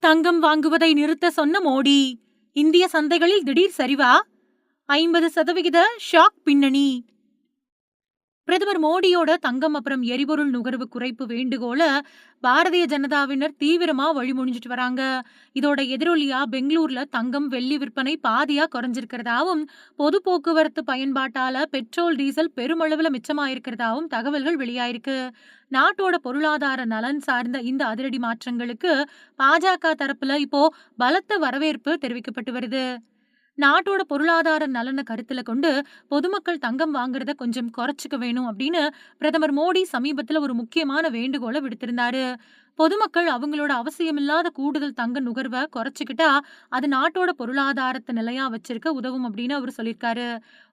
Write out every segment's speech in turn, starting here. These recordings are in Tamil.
தங்கம் வாங்குவதை நிறுத்த சொன்ன மோடி. இந்திய சந்தைகளில் திடீர் சரிவா? 50% ஷாக் பின்னணி. பிரதமர் மோடியோட தங்கம் அப்புறம் எரிபொருள் நுகர்வு குறைப்பு வேண்டுகோள பாரதிய ஜனதாவினர் தீவிரமா வழிமொழிஞ்சிட்டு வராங்க. இதோட எதிரொலியா பெங்களூர்ல தங்கம் வெள்ளி விற்பனை பாதியா குறைஞ்சிருக்கிறதாவும், பொது போக்குவரத்து பயன்பாட்டால பெட்ரோல் டீசல் பெருமளவுல மிச்சமாயிருக்கிறதாவும் தகவல்கள் வெளியாயிருக்கு. நாட்டோட பொருளாதார நலன் சார்ந்த இந்த அதிரடி மாற்றங்களுக்கு பாஜக தரப்புல இப்போ பலத்த வரவேற்பு தெரிவிக்கப்பட்டு வருது. நாட்டோட பொருளாதார நலனை கருத்துல கொண்டு பொதுமக்கள் தங்கம் வாங்குறத கொஞ்சம் குறைச்சுக்க வேணும் அப்படின்னு பிரதமர் மோடி சமீபத்துல ஒரு முக்கியமான வேண்டுகோளை விடுத்திருந்தாரு. பொதுமக்கள் அவங்களோட அவசியமில்லாத கூடுதல் தங்க நுகர்வை குறைச்சுக்கிட்டா அது நாட்டோட பொருளாதாரத்தை நிலையா வச்சிருக்க உதவும் அப்படின்னு அவர் சொல்லியிருக்காரு.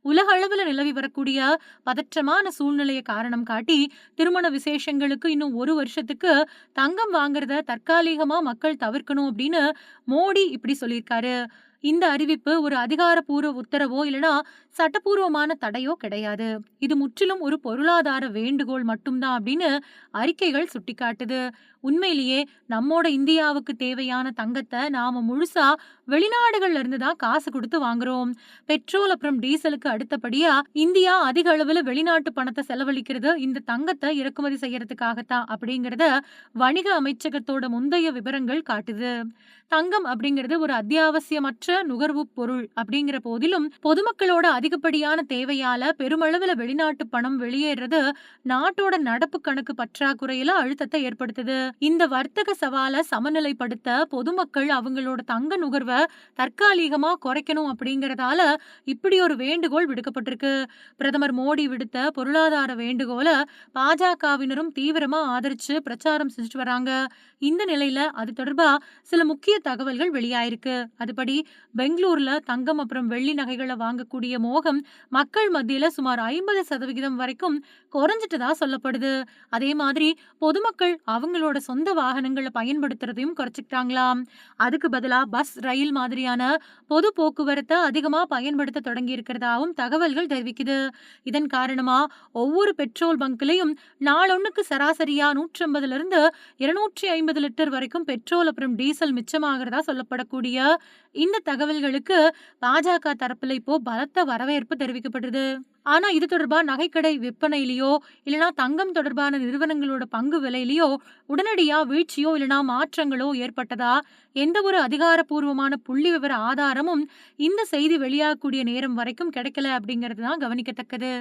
உலக அளவுல நிலவி வரக்கூடிய பதற்றமான சூழ்நிலையை காரணம் காட்டி திருமண விசேஷங்களுக்கு இன்னும் ஒரு வருஷத்துக்கு தங்கம் வாங்குறத தற்காலிகமா மக்கள் தவிர்க்கணும் அப்படின்னு மோடி இப்படி சொல்லியிருக்காரு. இந்த அறிவிப்பு ஒரு அதிகாரப்பூர்வ உத்தரவோ இல்லனா சட்டப்பூர்வமான தடையோ கிடையாது. இது முற்றிலும் ஒரு பொருளாதார வேண்டுகோள் மட்டும்தான் அப்படின்னு அறிக்கைகள் சுட்டிக்காட்டுது. உண்மையிலேயே நம்மோட இந்தியாவுக்கு தேவையான தங்கத்தை நாம முழுசா வெளிநாடுகள்ல இருந்து தான் காசு கொடுத்து வாங்குறோம். பெட்ரோல் அப்புறம் டீசலுக்கு அடுத்தபடியா இந்தியா அதிக அளவுல வெளிநாட்டு பணத்தை செலவழிக்கிறது இந்த தங்கத்தை இறக்குமதி செய்யறதுக்காகத்தான் அப்படிங்கறத வணிக அமைச்சகத்தோட முந்தைய விவரங்கள் காட்டுது. தங்கம் அப்படிங்கிறது ஒரு அத்தியாவசியமற்ற நுகர்வு பொருள் அப்படிங்கிற போதிலும் பொதுமக்களோட அதிகப்படியான தேவையால பெருமளவுல வெளிநாட்டு பணம் வெளியேறது நாட்டோட நடப்பு கணக்கு பற்றாக்குறையில அழுத்தத்தை ஏற்படுத்துது. இந்த வர்த்தக சவாலை சமநிலைப்படுத்த பொதுமக்கள் அவங்களோட தங்க நுகர்வை தற்காலிகமா குறைக்கணும் அப்படிங்கறதால இப்படி ஒரு வேண்டுகோள் விடுக்கப்பட்டிருக்கு. பிரதமர் மோடி விடுத்த பொருளாதார வேண்டுகோளை பாஜகவினரும் தீவிரமா ஆதரிச்சு பிரச்சாரம் செஞ்சுட்டு வராங்க. இந்த நிலையில அது தொடர்பா சில முக்கிய தகவல்கள் வெளியாயிருக்கு. அதுபடி பெங்களூர்ல தங்கம் அப்புறம் வெள்ளி நகைகளை வாங்கக்கூடிய மோகம் மக்கள் மத்தியில சுமார் 50% வரைக்கும் குறைஞ்சிட்டதா சொல்லப்படுது. அதே மாதிரி பொதுமக்கள் அவங்களோட சொந்த வாகனங்களை பயன்படுத்துறதையும் குறைச்சிக்கிட்டாங்களாம். அதுக்கு பதிலா பஸ், ரயில் மாதிரியான பொது போக்குவரத்தை அதிகமா பயன்படுத்த தொடங்கி இருக்கிறதாவும் தகவல்கள் தெரிவிக்குது. இதன் காரணமா ஒவ்வொரு பெட்ரோல் பங்க்லயும் நாளொன்னுக்கு சராசரியா 150 இருந்து 250 லிட்டர் வரைக்கும் பெட்ரோல் அப்புறம் டீசல் மிச்சமாகிறதா சொல்லப்படக்கூடிய இந்த தகவல்களுக்கு பாஜக தரப்புல இப்போ பலத்த வரவேற்பு தெரிவிக்கப்படுது. ஆனா இது தொடர்பா நகைக்கடை விற்பனையிலயோ இல்லனா தங்கம் தொடர்பான நிறுவனங்களோட பங்கு விலையிலயோ உடனடியா வீழ்ச்சியோ இல்லனா மாற்றங்களோ ஏற்பட்டதா எந்த ஒரு அதிகாரப்பூர்வமான புள்ளி விவர ஆதாரமும் இந்த செய்தி வெளியாகக்கூடிய நேரம் வரைக்கும் கிடைக்கல அப்படிங்கிறது தான் கவனிக்கத்தக்கது.